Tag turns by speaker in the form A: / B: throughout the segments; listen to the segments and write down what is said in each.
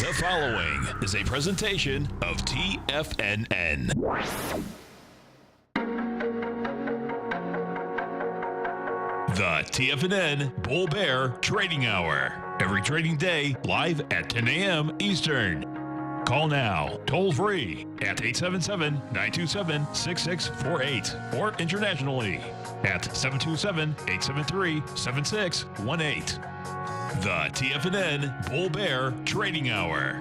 A: The following is a presentation of TFNN. The TFNN Bull Bear Trading Hour. Every trading day, live at 10 a.m. Eastern. Call now, toll free at 877-927-6648 or internationally at 727-873-7618. The TFNN Bull Bear Trading Hour.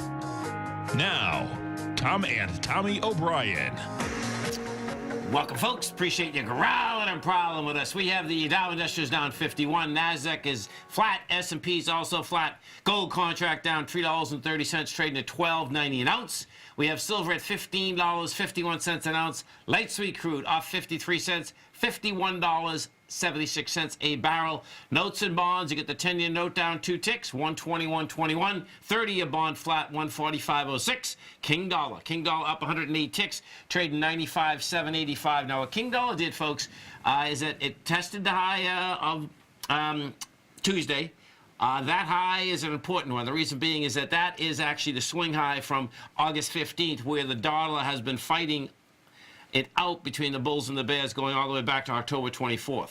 A: Now, Tom and Tommy O'Brien.
B: Welcome, folks. Appreciate you growling and prowling with us. We have the Dow Industrials down 51. Nasdaq is flat. S&P's also flat. Gold contract down $3.30, trading at $12.90 an ounce. We have silver at $15.51 an ounce. Light sweet crude off 53 cents, $51.76 a barrel. Notes and bonds, you get the 10-year note down 2 ticks, 121.21. 30-year bond flat, 145.06. King dollar up 108 ticks, trading 95.785. Now, what King dollar did, folks, is that it tested the high of Tuesday. That high is an important one. The reason being is that that is actually the swing high from August 15th, where the dollar has been fighting it out between the bulls and the bears going all the way back to October 24th.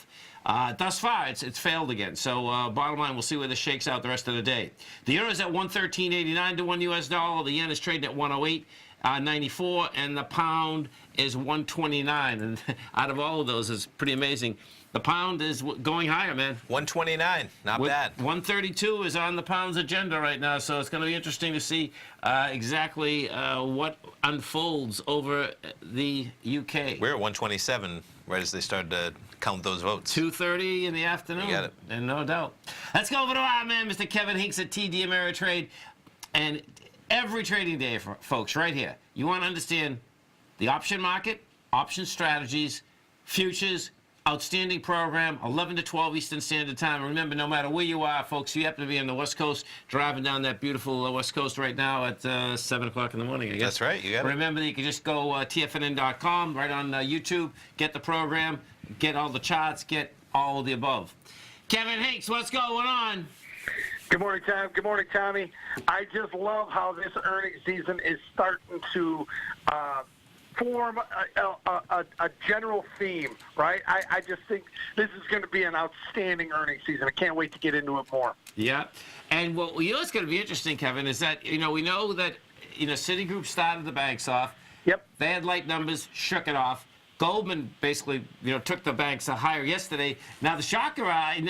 B: Thus far, it's failed again. So bottom line, we'll see where this shakes out the rest of the day. The euro is at 113.89 to 1 U.S. dollar. The yen is trading at 108.94, and the pound is 129. And out of all of those, it's pretty amazing. The pound is going higher, man.
C: 129, not bad.
B: 132 is on the pound's agenda right now, so it's going to be interesting to see exactly what unfolds over the UK.
C: We're at 127 right as they started to count those votes.
B: 2:30 in the afternoon.
C: You got it.
B: And no doubt. Let's go over to our man, Mr. Kevin Hinks at TD Ameritrade. And every trading day, folks, right here, you want to understand the option market, option strategies, futures, outstanding program, 11 to 12 Eastern Standard Time. Remember, no matter where you are, folks, you happen to be on the West Coast, driving down that beautiful West Coast right now at 7 o'clock in the morning, I guess.
C: That's right, you got it.
B: Remember that you can just go TFNN.com, right on YouTube, get the program, get all the charts, get all of the above. Kevin Hinks, what's going on?
D: Good morning, Tom. Good morning, Tommy. I just love how this earnings season is starting to form a general theme, right? I just think this is going to be an outstanding earnings season. I can't wait to get into it more.
B: Yeah. And what you know what's going to be interesting, Kevin, is that, we know that, Citigroup started the banks off.
D: Yep.
B: They had light numbers, shook it off. Goldman basically, took the banks higher yesterday. Now, the shocker,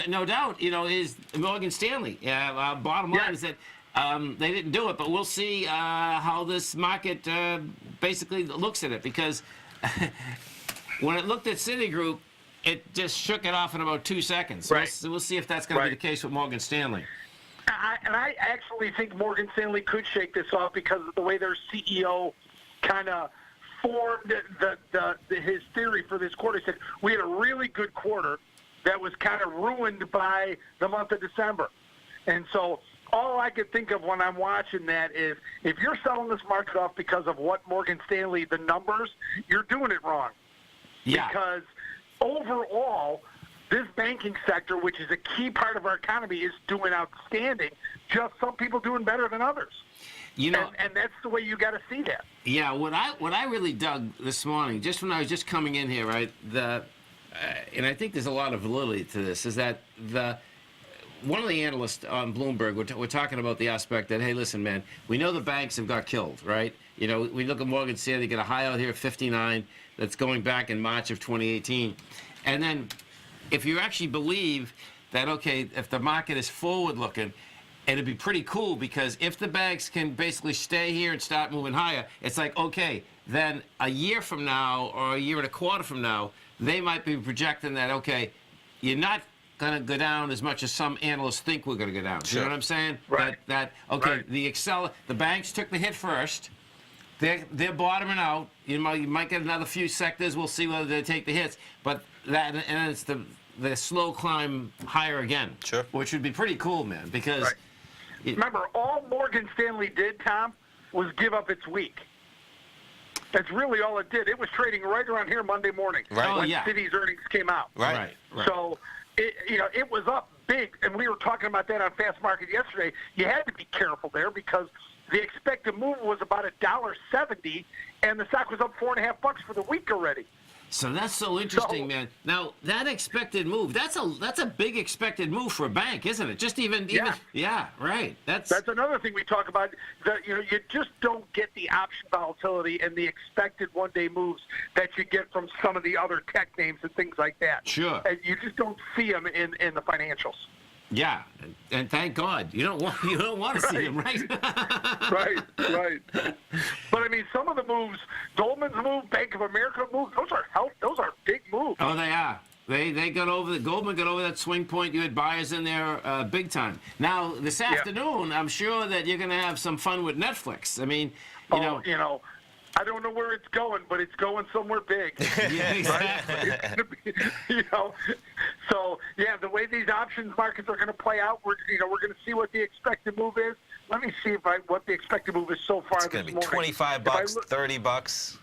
B: no doubt, is Morgan Stanley. Bottom line is that they didn't do it, but we'll see how this market basically looks at it, because when it looked at Citigroup, it just shook it off in about 2 seconds.
D: Right.
B: So we'll see if that's going to be the case with Morgan Stanley.
D: I actually think Morgan Stanley could shake this off because of the way their CEO kind of formed his theory for this quarter. He said, we had a really good quarter that was kind of ruined by the month of December. And so all I could think of when I'm watching that is, if you're selling this market off because of what Morgan Stanley, the numbers, you're doing it wrong.
B: Yeah.
D: Because overall, this banking sector, which is a key part of our economy, is doing outstanding. Just some people doing better than others. And that's the way you got to see that.
B: Yeah, what I really dug this morning, just when I was just coming in here, right, and I think there's a lot of validity to this, is that one of the analysts on Bloomberg, we're talking about the aspect that, hey, listen, man, we know the banks have got killed, right? We look at Morgan Stanley, get a high out here of 59 that's going back in March of 2018. And then if you actually believe that, okay, if the market is forward-looking, it'd be pretty cool, because if the banks can basically stay here and start moving higher, it's like, okay, then a year from now or a year and a quarter from now, they might be projecting that, okay, you're not going to go down as much as some analysts think we're going to go down.
C: Sure.
B: You know what I'm saying?
D: Right.
B: Okay,
D: Right.
B: The banks took the hit first. They're bottoming out. You might get another few sectors. We'll see whether they take the hits. But it's the slow climb higher again.
C: Sure.
B: Which would be pretty cool, man, because...
D: Right. Remember, all Morgan Stanley did, Tom, was give up its week. That's really all it did. It was trading right around here Monday morning when Citi's earnings came out.
C: Right.
D: So, it was up big, and we were talking about that on Fast Market yesterday. You had to be careful there because the expected move was about $1.70, and the stock was up $4.50 for the week already.
B: So that's so interesting, man. Now that expected move, that's a big expected move for a bank, isn't it? Just even yeah, right. That's
D: another thing we talk about. That you just don't get the option volatility and the expected one-day moves that you get from some of the other tech names and things like that.
B: Sure.
D: And you just don't see them in the financials.
B: Yeah, and thank God you don't want to see them, right?
D: right. But I mean, some of the moves, Goldman's move, Bank of America move, those are big moves.
B: Oh, they are. They got over Goldman got over that swing point. You had buyers in there big time. Now this afternoon, I'm sure that you're going to have some fun with Netflix. I mean, you know.
D: I don't know where it's going, but it's going somewhere big.
B: Yeah, exactly.
D: Right? It's gonna be, So the way these options markets are going to play out, we're going to see what the expected move is. Let me see what the expected move is so far.
C: It's going to be $25, $30.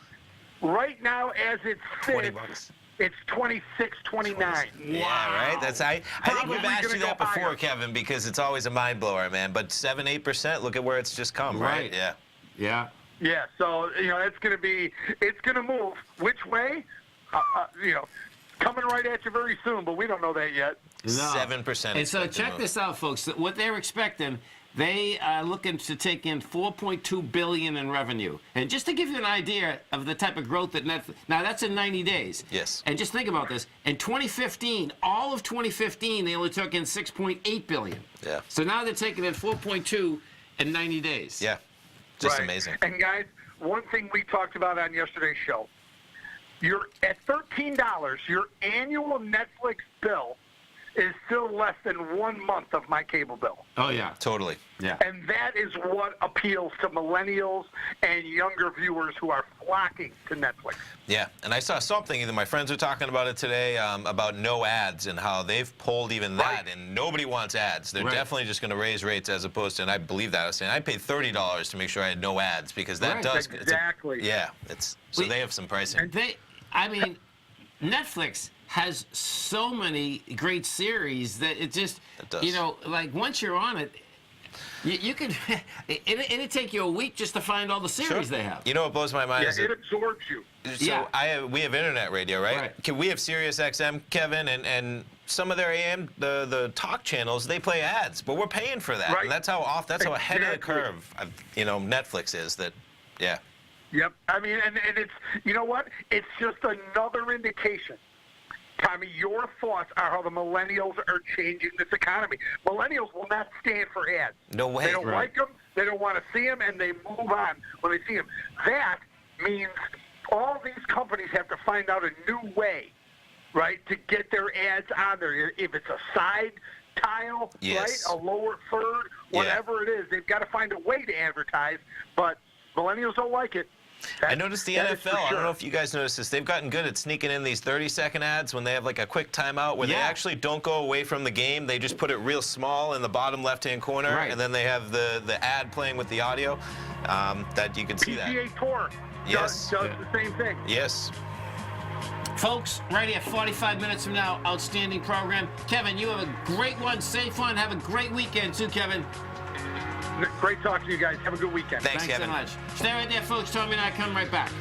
D: Right now, as it sits,
C: $20.
D: it's 26, 29.
C: Yeah, right. That's I think we've asked you that before,
D: higher.
C: Kevin, because it's always a mind blower, man. But 7-8%. Look at where it's just come, right? Yeah.
B: Yeah.
D: Yeah, so it's going to move. Which way? Coming right at you very soon, but we don't know that yet.
B: No.
C: 7%.
B: And so check this out, folks. What they're expecting, they are looking to take in $4.2 billion in revenue. And just to give you an idea of the type of growth that Netflix. Now that's in 90 days.
C: Yes.
B: And just think about this. In 2015, all of 2015, they only took in $6.8 billion.
C: Yeah.
B: So now they're taking in 4.2 in 90 days.
C: Yeah. Just
D: right.
C: amazing.
D: And guys, one thing we talked about on yesterday's show, you're at $13, your annual Netflix bill is still less than 1 month of my cable bill.
B: Oh, yeah.
C: Totally.
B: Yeah.
D: And that is what appeals to millennials and younger viewers who are flocking to Netflix.
C: Yeah, and I saw something, either my friends were talking about it today, about no ads and how they've pulled even that, and nobody wants ads. They're definitely just going to raise rates as opposed to, and I believe that. I was saying I paid $30 to make sure I had no ads because that does.
D: Exactly.
C: They have some pricing.
B: Netflix has so many great series that it just, like once you're on it, you can, it'd take you a week just to find all the series they have.
C: You know what blows my mind is
D: it absorbs you.
C: So we have internet radio, right? Can we have Sirius XM, Kevin, and some of their AM, the talk channels, they play ads, but we're paying for that.
D: Right.
C: And that's how ahead of the curve, Netflix is. Yeah.
D: Yep. I mean, and it's, you know what? It's just another indication. Tommy, your thoughts are how the millennials are changing this economy. Millennials will not stand for ads.
C: No way.
D: They don't like them. They don't want to see them, and they move on when they see them. That means all these companies have to find out a new way, right, to get their ads on there. If it's a side tile, right, a lower third, whatever it is, they've got to find a way to advertise. But millennials don't like it.
C: I noticed the NFL, I don't know if you guys noticed this, they've gotten good at sneaking in these 30-second ads when they have like a quick timeout where they actually don't go away from the game. They just put it real small in the bottom left-hand corner, and then they have the ad playing with the audio that you can see that.
D: PGA Tour does the same thing.
C: Yes.
B: Folks, right here, 45 minutes from now, outstanding program. Kevin, you have a great one, safe one. Have a great weekend too, Kevin.
D: Great talking to you guys. Have a good weekend.
C: Thanks Kevin.
B: So much. Stay right there, folks. Tommy and I come right back.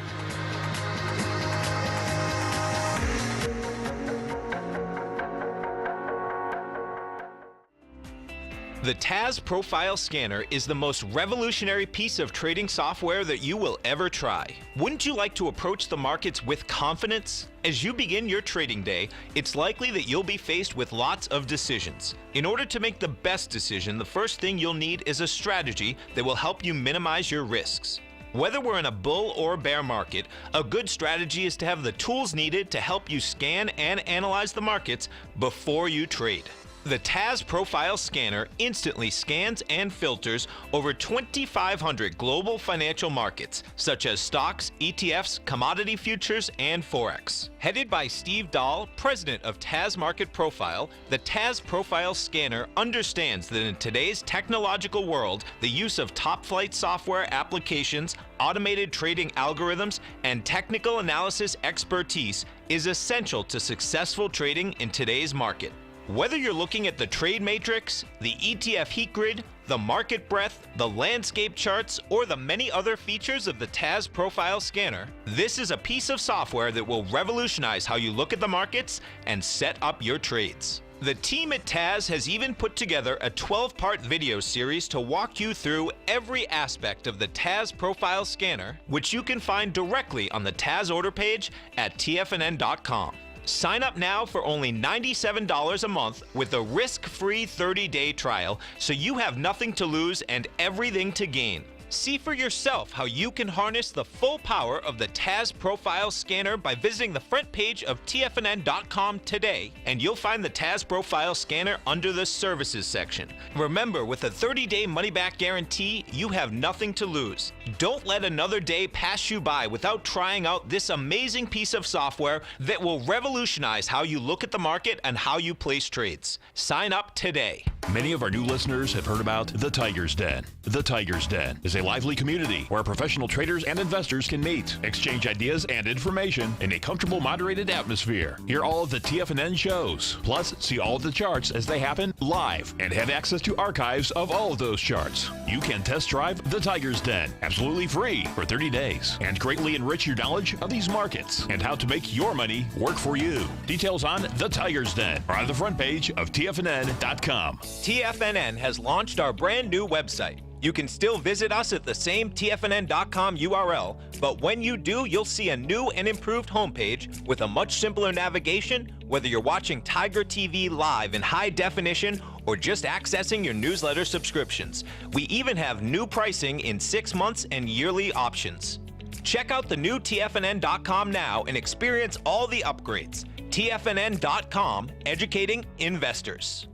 E: The TAS Profile Scanner is the most revolutionary piece of trading software that you will ever try. Wouldn't you like to approach the markets with confidence? As you begin your trading day, it's likely that you'll be faced with lots of decisions. In order to make the best decision, the first thing you'll need is a strategy that will help you minimize your risks. Whether we're in a bull or bear market, a good strategy is to have the tools needed to help you scan and analyze the markets before you trade. The TAS Profile Scanner instantly scans and filters over 2,500 global financial markets, such as stocks, ETFs, commodity futures, and Forex. Headed by Steve Dahl, president of TAS Market Profile, the TAS Profile Scanner understands that in today's technological world, the use of top-flight software applications, automated trading algorithms, and technical analysis expertise is essential to successful trading in today's market. Whether you're looking at the trade matrix, the ETF heat grid, the market breadth, the landscape charts, or the many other features of the TAS Profile Scanner, this is a piece of software that will revolutionize how you look at the markets and set up your trades. The team at TAS has even put together a 12-part video series to walk you through every aspect of the TAS Profile Scanner, which you can find directly on the TAS order page at TFNN.com. Sign up now for only $97 a month with a risk-free 30-day trial, so you have nothing to lose and everything to gain. See for yourself how you can harness the full power of the TAS Profile Scanner by visiting the front page of TFNN.com today, and you'll find the TAS Profile Scanner under the Services section. Remember, with a 30-day money-back guarantee, you have nothing to lose. Don't let another day pass you by without trying out this amazing piece of software that will revolutionize how you look at the market and how you place trades. Sign up today.
A: Many of our new listeners have heard about the Tiger's Den. The Tiger's Den is a lively community where professional traders and investors can meet, exchange ideas and information in a comfortable, moderated atmosphere. Hear all of the TFNN shows, plus see all of the charts as they happen live and have access to archives of all of those charts. You can test drive the Tiger's Den absolutely free for 30 days and greatly enrich your knowledge of these markets and how to make your money work for you. Details on the Tiger's Den are on the front page of TFNN.com.
E: TFNN has launched our brand new website. You can still visit us at the same TFNN.com URL, but when you do, you'll see a new and improved homepage with a much simpler navigation, whether you're watching Tiger TV live in high definition or just accessing your newsletter subscriptions. We even have new pricing in 6 months and yearly options. Check out the new TFNN.com now and experience all the upgrades. TFNN.com, educating investors.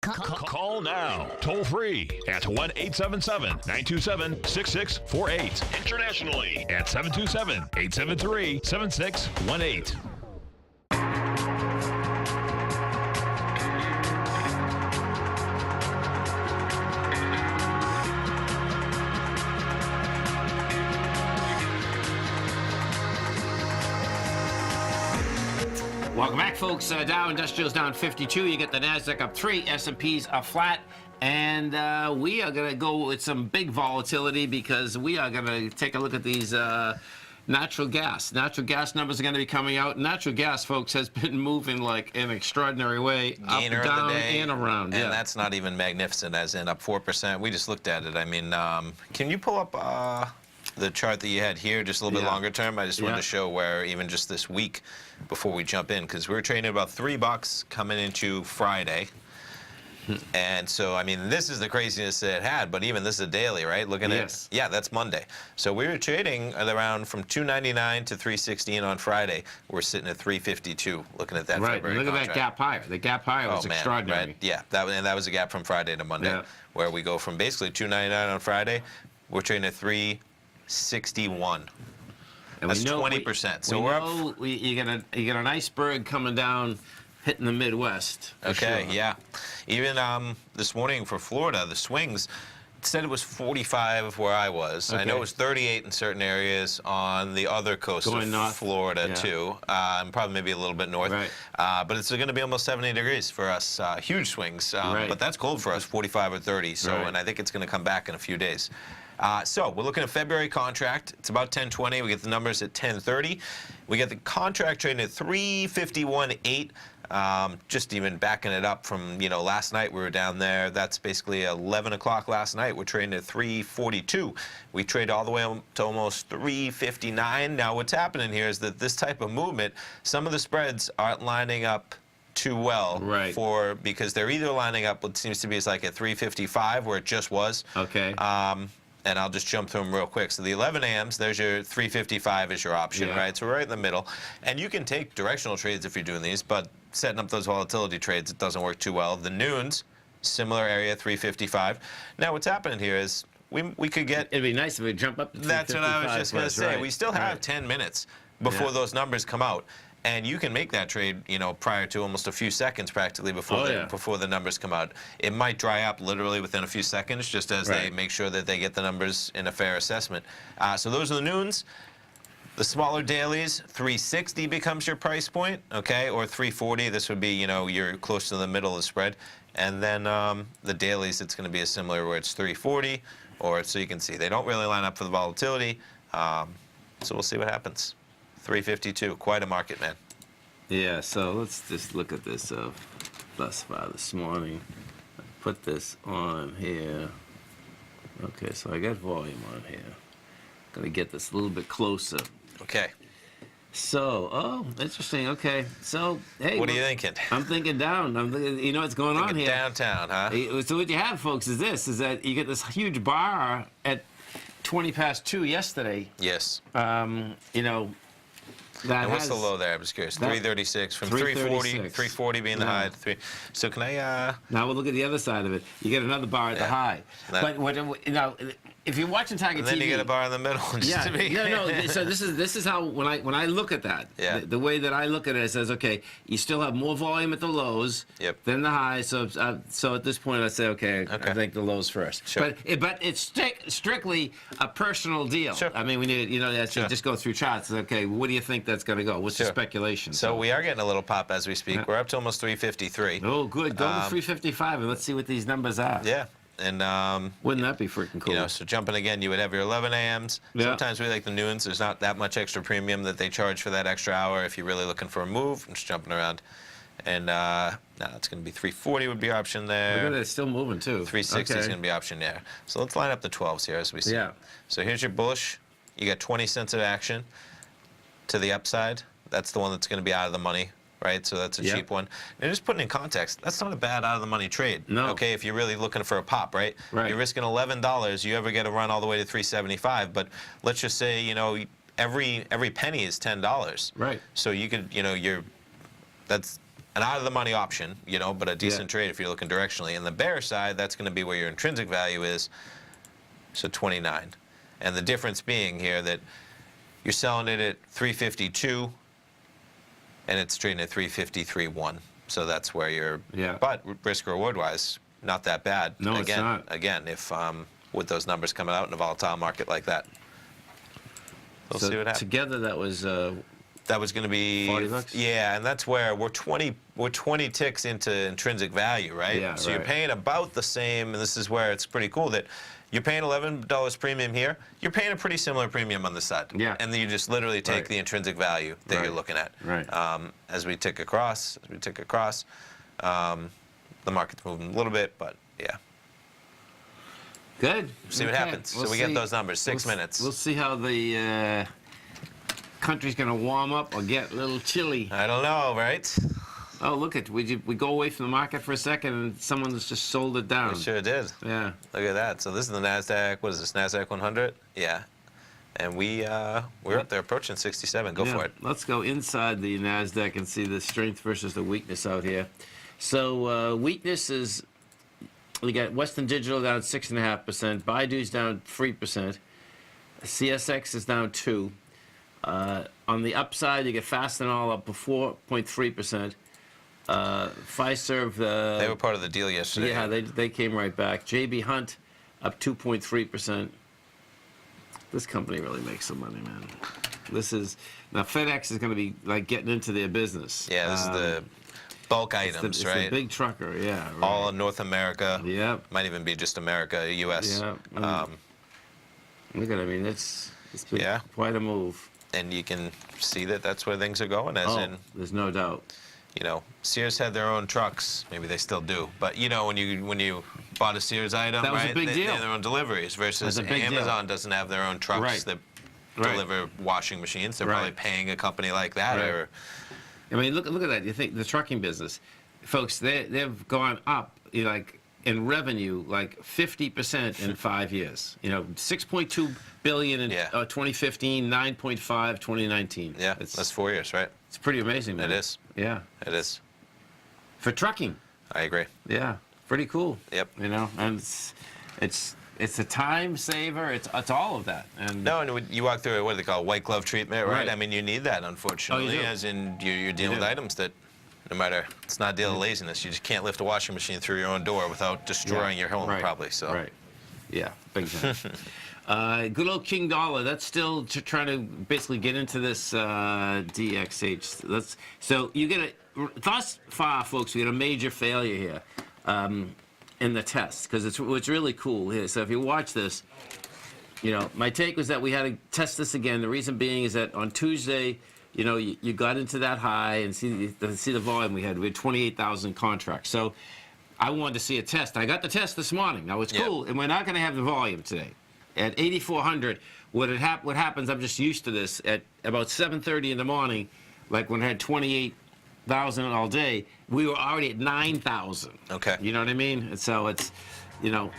A: Call now, toll free at 1-877-927-6648. Internationally at 727-873-7618.
B: Welcome back, folks. Dow Industrials down 52. You get the Nasdaq up 3. S&Ps are flat. And we are going to go with some big volatility because we are going to take a look at these natural gas. Natural gas numbers are going to be coming out. Natural gas, folks, has been moving like in an extraordinary way.
C: Gainer
B: up, down,
C: of the day,
B: and around.
C: And that's not even magnificent, as in up 4%. We just looked at it. I mean, can you pull up the chart that you had here, just a little bit longer term? I just wanted to show where even just this week, before we jump in, because we were trading about $3 coming into Friday. And so, I mean, this is the craziness that it had, but even this is a daily, right? Looking at, yeah, that's Monday. So we were trading at around from $2.99 to $3.16 on Friday. We're sitting at $3.52 looking at that February
B: Look
C: contract.
B: at that gap higher. The gap higher was extraordinary.
C: Right? Yeah, that was a gap from Friday to Monday, where we go from basically $2.99 on Friday. We're trading at $3.61.
B: And
C: that's 20%. So we're up.
B: You get an iceberg coming down, hitting the Midwest.
C: Okay, yeah. Even this morning for Florida, the swings, it said it was 45 where I was. I know it was 38 in certain areas on the other coast of north, Florida too, and probably maybe a little bit north. But it's going to be almost 70 degrees for us. Huge swings, but that's cold for us, 45 or 30. So, and I think it's going to come back in a few days. So we're looking at February contract. It's about 10:20. We get the numbers at 10:30. We get the contract trading at 351.8. Just even backing it up from, you know, last night we were down there. That's basically 11 o'clock last night. We're trading at 342. We trade all the way to almost 359. Now what's happening here is that this type of movement, some of the spreads aren't lining up too well because they're either lining up what seems to be like at 355 where it just was. And I'll just jump through them real quick. So the 11 a.m.s, there's your 355 is your option, right? So we're right in the middle. And you can take directional trades if you're doing these, but setting up those volatility trades, it doesn't work too well. The noons, similar area, 355. Now what's happening here is we could get...
B: It'd be nice if we jump up to 355.
C: That's what I was just going to say. We still have 10 minutes before those numbers come out. And you can make that trade, you know, prior to almost a few seconds practically before before the numbers come out. It might dry up literally within a few seconds just as they make sure that they get the numbers in a fair assessment. So those are the noons. The smaller dailies, 360 becomes your price point, okay, or 340. This would be, you know, you're close to the middle of the spread. And then the dailies, it's going to be a similar where it's 340, or so you can see they don't really line up for the volatility. So we'll see what happens. 352, quite a market, man.
B: Yeah, so let's just look at this thus far this morning. Put this on here. Okay, so I got volume on here. Gonna get this a little bit closer.
C: Okay.
B: So, oh, interesting. Okay, so hey,
C: what are you thinking?
B: I'm thinking down. I'm thinking, you know what's going on here?
C: Downtown, huh?
B: So what you have, folks, is that you get this huge bar at 20 past 2 yesterday.
C: Yes.
B: You know.
C: And what's the low there? I'm just curious. 336 from 340, 340 being the high. So can I?
B: Now we'll look at the other side of it. You get another bar at the high. But now, if you're watching Tiger TV,
C: then you get a bar in the middle. Just to be.
B: No. So this is how when I look at that, the way that I look at it, it says, okay, you still have more volume at the lows than the highs. So at this point, I say, okay, I think the lows first.
C: Sure.
B: But it's strictly a personal deal.
C: Sure.
B: I mean, we need just go through charts. Okay, what do you think that's going to go? What's the speculation?
C: So we are getting a little pop as we speak. We're up to almost 353.
B: Oh, good. Go to 355 and let's see what these numbers are.
C: Yeah. And
B: wouldn't that be freaking cool?
C: You know, so jumping again, you would have your 11 a.m.s.
B: Yeah.
C: Sometimes we like the noons. There's not that much extra premium that they charge for that extra hour if you're really looking for a move. I'm just jumping around. And now it's going to be 340 would be option there.
B: Look at it, it's still moving too.
C: 360 is going to be option there. So let's line up the 12s here as we see.
B: Yeah.
C: So here's your bullish. You got 20 cents of action to the upside. That's the one that's going to be out of the money. Right, so that's a cheap one. And just putting in context, that's not a bad out-of-the-money trade.
B: No.
C: Okay, if you're really looking for a pop, right?
B: Right.
C: You're risking $11. You ever get a run all the way to 375, but let's just say, you know, every penny is $10.
B: Right.
C: So you could, you know, that's an out-of-the-money option, you know, but a decent trade if you're looking directionally. And the bear side, that's going to be where your intrinsic value is, so 29. And the difference being here that you're selling it at 352. And it's trading at 353.1, so that's where you're.
B: Yeah.
C: But risk reward wise, not that bad.
B: No,
C: again,
B: it's not.
C: Again, if with those numbers coming out in a volatile market like that, we'll see what happens.
B: Together, that was.
C: That was going to be
B: $40.
C: Yeah, and that's where we're 20 ticks into intrinsic value, right?
B: Yeah.
C: So you're paying about the same, and this is where it's pretty cool that. You're paying $11 premium here. You're paying a pretty similar premium on this side.
B: Yeah.
C: And then you just literally take the intrinsic value that you're looking at.
B: Right.
C: As we tick across, the market's moving a little bit, but yeah.
B: Good.
C: See what happens. So we get those numbers. 6 minutes.
B: We'll see how the country's going to warm up or get a little chilly.
C: I don't know, right?
B: Oh, look at we go away from the market for a second and someone's just sold it down.
C: We sure did.
B: Yeah.
C: Look at that. So this is the NASDAQ. What is this? NASDAQ 100? Yeah. And we're up there approaching 67. Go for it.
B: Let's go inside the NASDAQ and see the strength versus the weakness out here. So weakness is, we got Western Digital down 6.5%. Baidu's down 3%. CSX is down 2%. On the upside, you get Fastenal up 4.3%. Fiserv.
C: They were part of the deal yesterday.
B: Yeah, they came right back. JB Hunt up 2.3%. This company really makes some money, man. This is now FedEx is going to be like getting into their business.
C: Yeah, this is the bulk items,
B: it's
C: right?
B: the big trucker, yeah. Right.
C: All in North America.
B: Yep.
C: Might even be just America, U.S.
B: Yeah. Look at it. I mean, it's been quite a move.
C: And you can see that that's where things are going.
B: There's no doubt.
C: You know, Sears had their own trucks. Maybe they still do. But you know, when you bought a Sears item,
B: that was
C: right?
B: A big deal.
C: They have their own deliveries versus Amazon doesn't have their own trucks that deliver washing machines. They're probably paying a company like that. Or
B: I mean, look at that. You think the trucking business, folks, they've gone up. You know, like in revenue, like 50% in 5 years. You know, 6.2 billion in 2015, 9.5 2019.
C: Yeah, that's 4 years, right?
B: It's pretty amazing, man.
C: It is.
B: Yeah.
C: It is.
B: For trucking.
C: I agree.
B: Yeah, pretty cool.
C: Yep.
B: You know, and it's a time saver. It's all of that. And
C: you walk through what do they call white glove treatment, right?
B: Right.
C: I mean, you need that, unfortunately, as in you're dealing with items that. No matter, it's not a deal of laziness. You just can't lift a washing machine through your own door without destroying your home, probably. So.
B: Right. Yeah, big time. Good old King Dollar. That's still trying to basically get into this DXH. So you get thus far, folks, we get a major failure here. in the test, because it's really cool here. So if you watch this, you know, my take was that we had to test this again. The reason being is that on Tuesday, you know, you got into that high and see the volume we had. We had 28,000 contracts. So I wanted to see a test. I got the test this morning. Now, it's cool, and we're not going to have the volume today. At 8,400, what happens, I'm just used to this, at about 7:30 in the morning, like when I had 28,000 all day, we were already at 9,000.
C: Okay.
B: You know what I mean? And so it's, you know,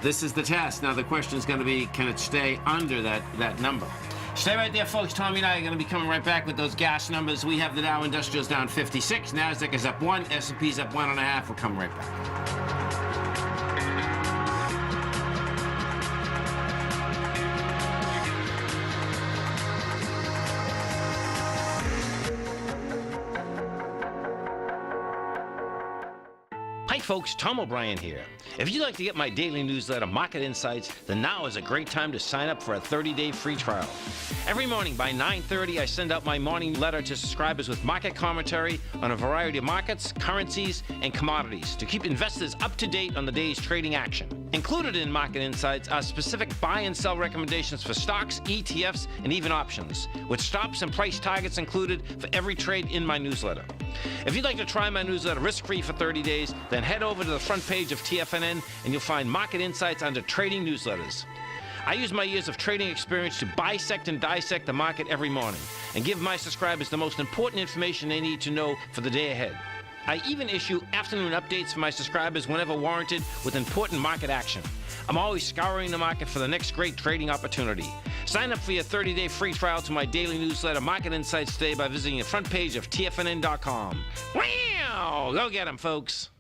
B: this is the test. Now the question is going to be, can it stay under that number? Stay right there, folks. Tommy and I are going to be coming right back with those gas numbers. We have the Dow Industrials down 56. NASDAQ is up 1. S&P's up 1.5. We'll come right back.
F: Hi folks, Tom O'Brien here. If you'd like to get my daily newsletter, Market Insights, then now is a great time to sign up for a 30-day free trial. Every morning by 9:30, I send out my morning letter to subscribers with market commentary on a variety of markets, currencies, and commodities to keep investors up to date on the day's trading action. Included in Market Insights are specific buy and sell recommendations for stocks, ETFs, and even options, with stops and price targets included for every trade in my newsletter. If you'd like to try my newsletter risk-free for 30 days, then head over to the front page of TFNN and you'll find Market Insights under Trading Newsletters. I use my years of trading experience to bisect and dissect the market every morning and give my subscribers the most important information they need to know for the day ahead. I even issue afternoon updates for my subscribers whenever warranted with important market action. I'm always scouring the market for the next great trading opportunity. Sign up for your 30-day free trial to my daily newsletter, Market Insights, today by visiting the front page of TFNN.com. Wow! Go get 'em, folks.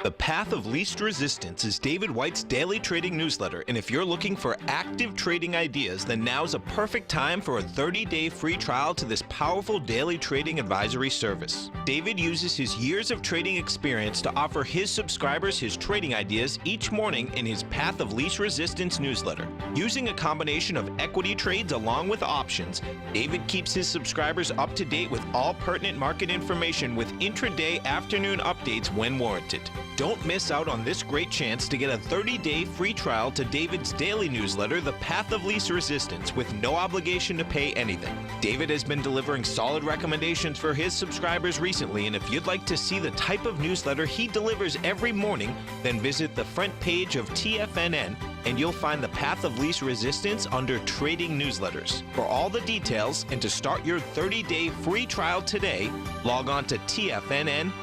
E: The Path of Least Resistance is David White's daily trading newsletter, and if you're looking for active trading ideas, then now's a perfect time for a 30-day free trial to this powerful daily trading advisory service. David uses his years of trading experience to offer his subscribers his trading ideas each morning in his Path of Least Resistance newsletter. Using a combination of equity trades along with options, David keeps his subscribers up to date with all pertinent market information with intraday afternoon updates when warranted. Don't miss out on this great chance to get a 30-day free trial to David's daily newsletter, The Path of Least Resistance, with no obligation to pay anything. David has been delivering solid recommendations for his subscribers recently, and if you'd like to see the type of newsletter he delivers every morning, then visit the front page of TFNN and you'll find The Path of Least Resistance under Trading Newsletters. For all the details and to start your 30-day free trial today, log on to TFNN.com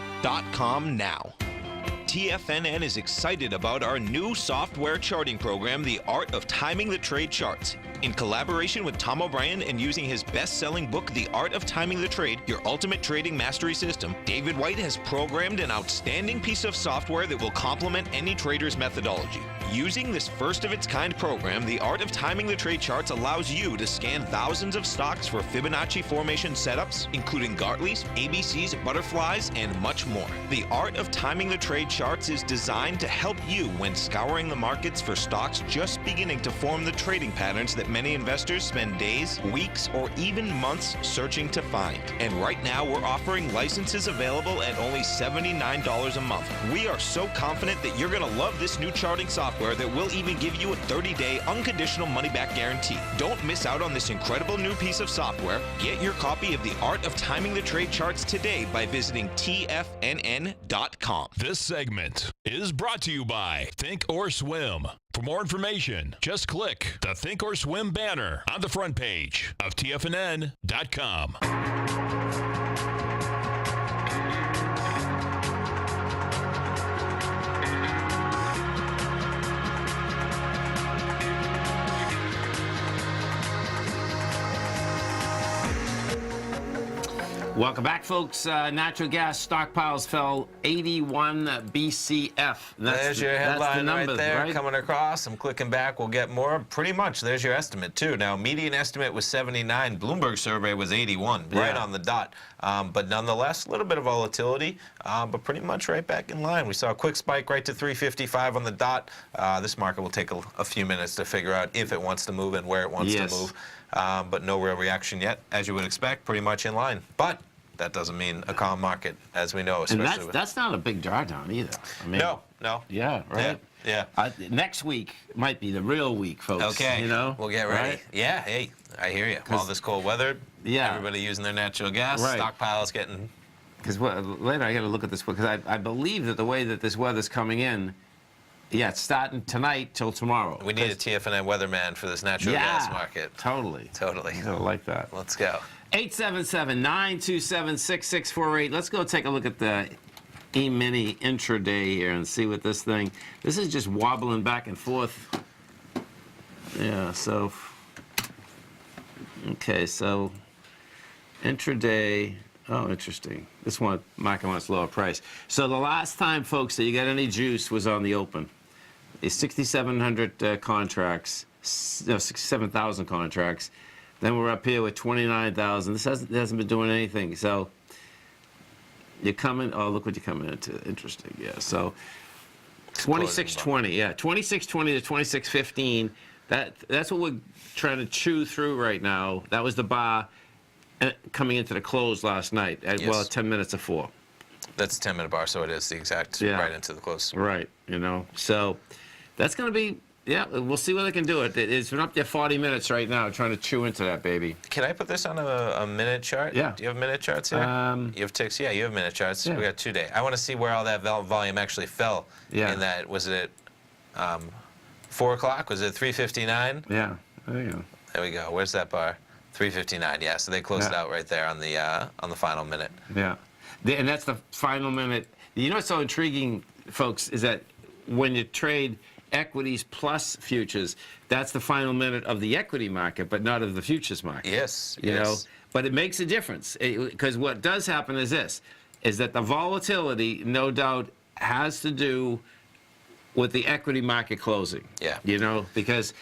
E: now. TFNN is excited about our new software charting program, The Art of Timing the Trade Charts. In collaboration with Tom O'Brien and using his best-selling book, The Art of Timing the Trade, Your Ultimate Trading Mastery System, David White has programmed an outstanding piece of software that will complement any trader's methodology. Using this first-of-its-kind program, The Art of Timing the Trade Charts allows you to scan thousands of stocks for Fibonacci formation setups, including Gartley's, ABC's, butterflies, and much more. The Art of Timing the Trade Charts is designed to help you when scouring the markets for stocks just beginning to form the trading patterns that many investors spend days, weeks, or even months searching to find. And right now, we're offering licenses available at only $79 a month. We are so confident that you're going to love this new charting software that will even give you a 30-day unconditional money-back guarantee. Don't miss out on this incredible new piece of software. Get your copy of The Art of Timing the Trade Charts today by visiting TFNN.com.
A: This segment is brought to you by Think or Swim. For more information, just click the Think or Swim banner on the front page of TFNN.com.
B: Welcome back, folks. Natural gas stockpiles fell 81 BCF.
C: There's your headline
B: numbers,
C: right there,
B: right?
C: coming across. I'm clicking back. We'll get more. Pretty much, there's your estimate, too. Now, median estimate was 79. Bloomberg survey was 81, right on the dot. But nonetheless, a little bit of volatility, but pretty much right back in line. We saw a quick spike right to 355 on the dot. This market will take a few minutes to figure out if it wants to move and where it wants to move. But no real reaction yet, as you would expect, pretty much in line. But that doesn't mean a calm market, as we know.
B: And
C: Especially
B: that's not a big drawdown either. I mean,
C: no.
B: Yeah, right.
C: Yeah.
B: Next week might be the real week, folks.
C: Okay.
B: You know,
C: we'll get ready.
B: Right?
C: Yeah. Hey, I hear you. All this cold weather.
B: Yeah.
C: Everybody using their natural gas.
B: Right.
C: Stockpiles getting.
B: Because later I got to look at this because I believe that the way that this weather's coming in, it's starting tonight till tomorrow.
C: We need a TFNN weatherman for this natural gas market.
B: Totally.
C: I
B: like that.
C: Let's go.
B: 877-927-6648. Let's go take a look at the E-mini intraday here and see what this thing. This is just wobbling back and forth. Yeah. So. Okay. So. Intraday. Oh, interesting. This one, market wants lower price. So the last time, folks, that you got any juice was on the open. It's 6,700 contracts, no, 67,000 contracts. Then we're up here with 29,000. This hasn't been doing anything. So you're coming. Oh, look what you're coming into. Interesting. Yeah. So 2620. Yeah, 2620 to 2615. That's what we're trying to chew through right now. That was the bar. Coming into the close last night, well, at 10 minutes of 4.
C: That's a 10-minute bar, so it is the exact right into the close.
B: Right, so that's going to be, we'll see whether they can do it. It's been up there 40 minutes right now, trying to chew into that baby.
C: Can I put this on a minute chart?
B: Yeah.
C: Do you have minute charts here? You have ticks? Yeah, you have minute charts.
B: Yeah.
C: We got 2 day. I want to see where all that volume actually fell.
B: Yeah.
C: In that, was it 4 o'clock? Was it 3:59?
B: Yeah, there you go.
C: There we go. Where's that bar? 3:59. Yeah, so they closed it out right there on the final minute.
B: Yeah, and that's the final minute. You know what's so intriguing, folks, is that when you trade equities plus futures, that's the final minute of the equity market, but not of the futures market.
C: Yes.
B: You know, but it makes a difference because what does happen is this: is that the volatility, no doubt, has to do with the equity market closing.
C: Yeah.
B: You know, because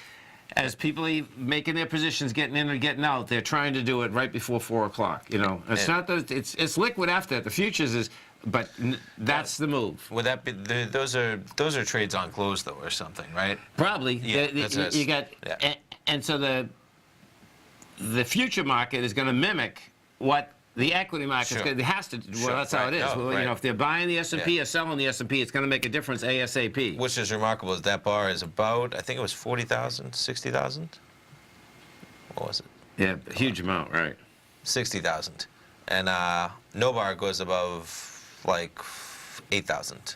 B: as people making their positions, getting in or getting out, they're trying to do it right before 4 o'clock. You know, it's not that it's liquid after that. The futures is, but that's the move.
C: Would that be those are trades on close though, or something, right?
B: Probably.
C: Yeah,
B: you got, and so the future market is going to mimic what the equity market has to. Well, that's how it is. Well, you know, if they're buying the S&P or selling the S&P, it's going to make a difference ASAP.
C: Which is remarkable. Is that bar is about, I think it was 40,000, 60,000. What was it?
B: Yeah, a huge amount, right?
C: 60,000, and no bar goes above like 8,000.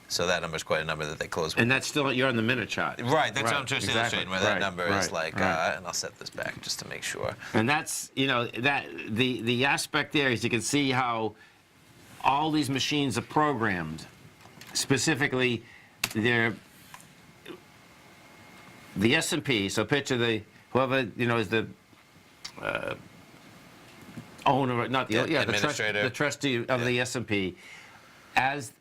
C: So that number is quite a number that they close with.
B: And that's still, you're on the minute chart.
C: Right, that's what I'm just illustrating, where that number is like,
B: right.
C: and I'll set this back just to make sure.
B: And that's, you know, that the aspect there is you can see how all these machines are programmed. Specifically, they're the S&P, so picture whoever, you know, is the owner, not the,
C: administrator.
B: the trustee of the S&P, as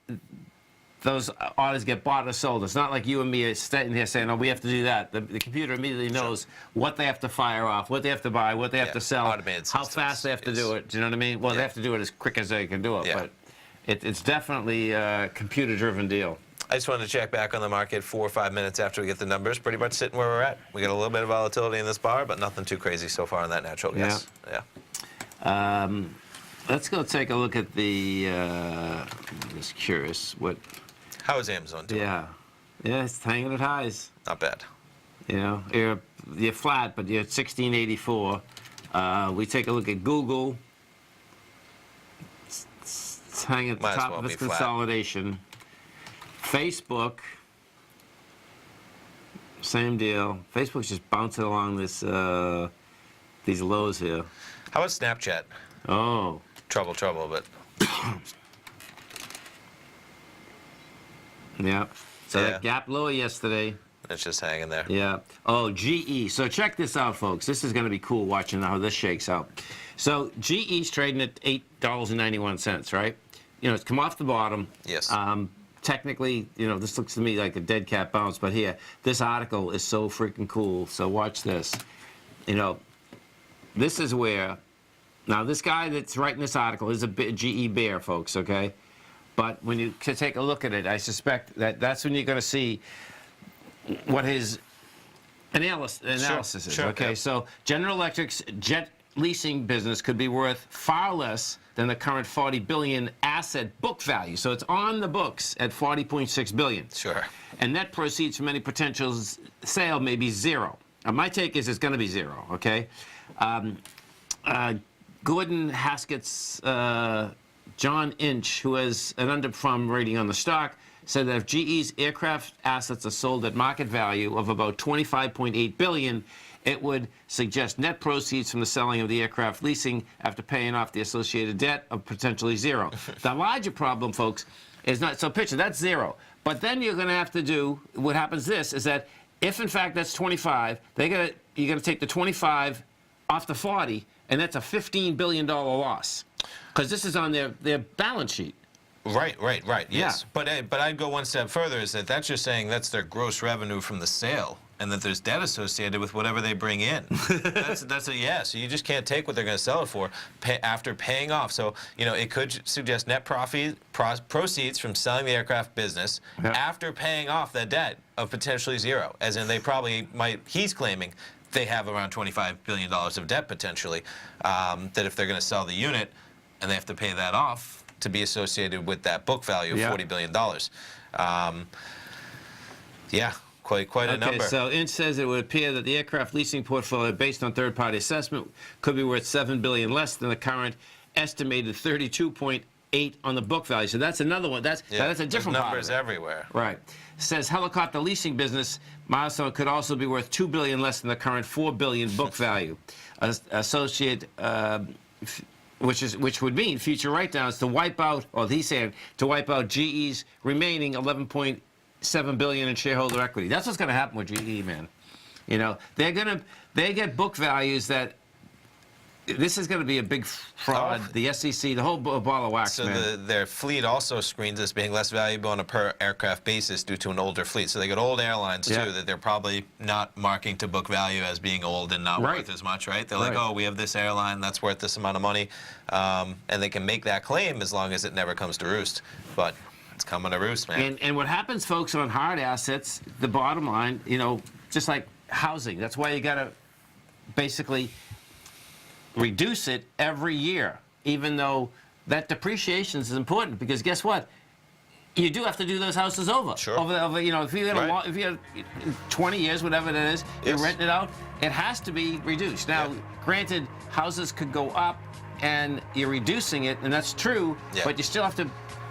B: those orders get bought or sold. It's not like you and me are sitting here saying, oh, we have to do that. The computer immediately knows what they have to fire off, what they have to buy, what they have to sell, how fast they have to do it. Do you know what I mean? Well, they have to do it as quick as they can do it, but it's definitely a computer-driven deal.
C: I just wanted to check back on the market 4 or 5 minutes after we get the numbers. Pretty much sitting where we're at. We got a little bit of volatility in this bar, but nothing too crazy so far on that natural gas.
B: Yeah. Let's go take a look at the. I'm just curious what.
C: How is Amazon doing?
B: Yeah, it's hanging at highs.
C: Not bad.
B: You know, you're flat, but you're at 1684. We take a look at Google. It's hanging at the top of its consolidation. Facebook, same deal. Facebook's just bouncing along these lows here.
C: How about Snapchat?
B: Oh.
C: Trouble, but.
B: Yeah. So that gap lower yesterday.
C: It's just hanging there.
B: Yeah. Oh, GE. So check this out, folks. This is going to be cool watching how this shakes out. So GE's trading at $8.91, right? You know, it's come off the bottom.
C: Yes.
B: Technically, you know, this looks to me like a dead cat bounce, but here, this article is so freaking cool. So watch this. You know, this is where, now this guy that's writing this article is a GE bear, folks, okay? But when you take a look at it, I suspect that's when you're going to see what his analysis is.
C: Sure,
B: okay, so General Electric's jet leasing business could be worth far less than the current $40 billion asset book value. So it's on the books at $40.6 billion.
C: Sure. And
B: net proceeds from any potential sale may be zero. My take is it's going to be zero, okay? Gordon Haskett's John Inch, who has an underperform rating on the stock, said that if GE's aircraft assets are sold at market value of about $25.8 billion, it would suggest net proceeds from the selling of the aircraft leasing after paying off the associated debt of potentially zero. The larger problem, folks, is not, so picture, that's zero. But then you're going to have to do, what happens is that if in fact that's 25, you're going to take the 25 off the 40, and that's a $15 billion loss. Because this is on their balance sheet.
C: Right, yes. Yeah. But I'd go one step further, is that that's just saying that's their gross revenue from the sale, and that there's debt associated with whatever they bring in. that's a yes. So you just can't take what they're going to sell it for after paying off. So, you know, it could suggest net proceeds from selling the aircraft business after paying off that debt of potentially zero, as in they probably might, he's claiming, they have around $25 billion of debt potentially, that if they're going to sell the unit and they have to pay that off to be associated with that book value of $40 billion. Yeah, quite a number.
B: Okay, so Inch says it would appear that the aircraft leasing portfolio, based on third-party assessment, could be worth $7 billion less than the current estimated $32.8 on the book value. So that's another one. That's a different
C: numbers everywhere.
B: Right. Says helicopter leasing business milestone could also be worth $2 billion less than the current $4 billion book value. Associate, which would mean future write-downs to wipe out, or he's saying to wipe out GE's remaining $11.7 billion in shareholder equity. That's what's going to happen with GE, man. You know, they get book values that. This is going to be a big fraud. The SEC, the whole ball of wax, man.
C: So their fleet also screens as being less valuable on a per aircraft basis due to an older fleet. So they got old airlines too that they're probably not marking to book value as being old and not worth as much, right? They're like, oh, we have this airline that's worth this amount of money, and they can make that claim as long as it never comes to roost. But it's coming to roost, man.
B: And what happens, folks, on hard assets? The bottom line, you know, just like housing. That's why you got to basically reduce it every year, even though that depreciation is important, because guess what? You do have to do those houses over.
C: Sure.
B: Over, you know, if you had if you had 20 years, whatever that is, you're renting it out, it has to be reduced. Now, granted, houses could go up, and you're reducing it, and that's true, but you still have to.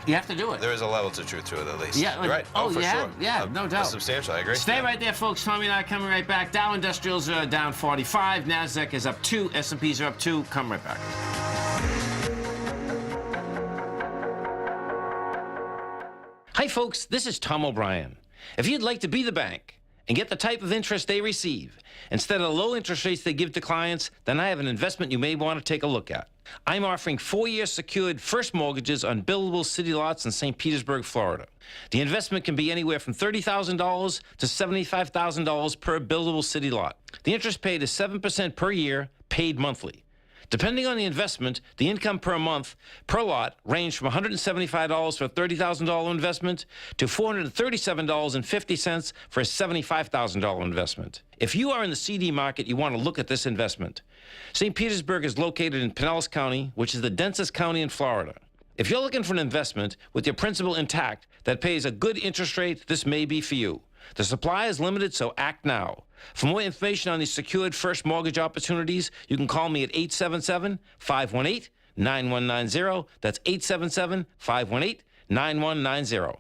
B: You have to do it.
C: There is a level to truth to it, at least.
B: Yeah, like,
C: you're right.
B: Oh,
C: for sure.
B: Yeah, no doubt.
C: Substantial, I agree.
B: Stay right there, folks. Tommy and I are coming right back. Dow Industrials are down 45. NASDAQ is up 2. S&Ps are up 2. Come right back.
F: Hi, folks. This is Tom O'Brien. If you'd like to be the bank and get the type of interest they receive instead of the low interest rates they give to clients, then I have an investment you may want to take a look at. I'm offering 4-year secured first mortgages on buildable city lots in St. Petersburg, Florida. The investment can be anywhere from $30,000 to $75,000 per buildable city lot. The interest paid is 7% per year, paid monthly. Depending on the investment, the income per month per lot ranged from $175 for a $30,000 investment to $437.50 for a $75,000 investment. If you are in the CD market, you want to look at this investment. St. Petersburg is located in Pinellas County, which is the densest county in Florida. If you're looking for an investment with your principal intact that pays a good interest rate, this may be for you. The supply is limited, so act now. For more information on these secured first mortgage opportunities, you can call me at 877-518-9190. That's 877-518-9190.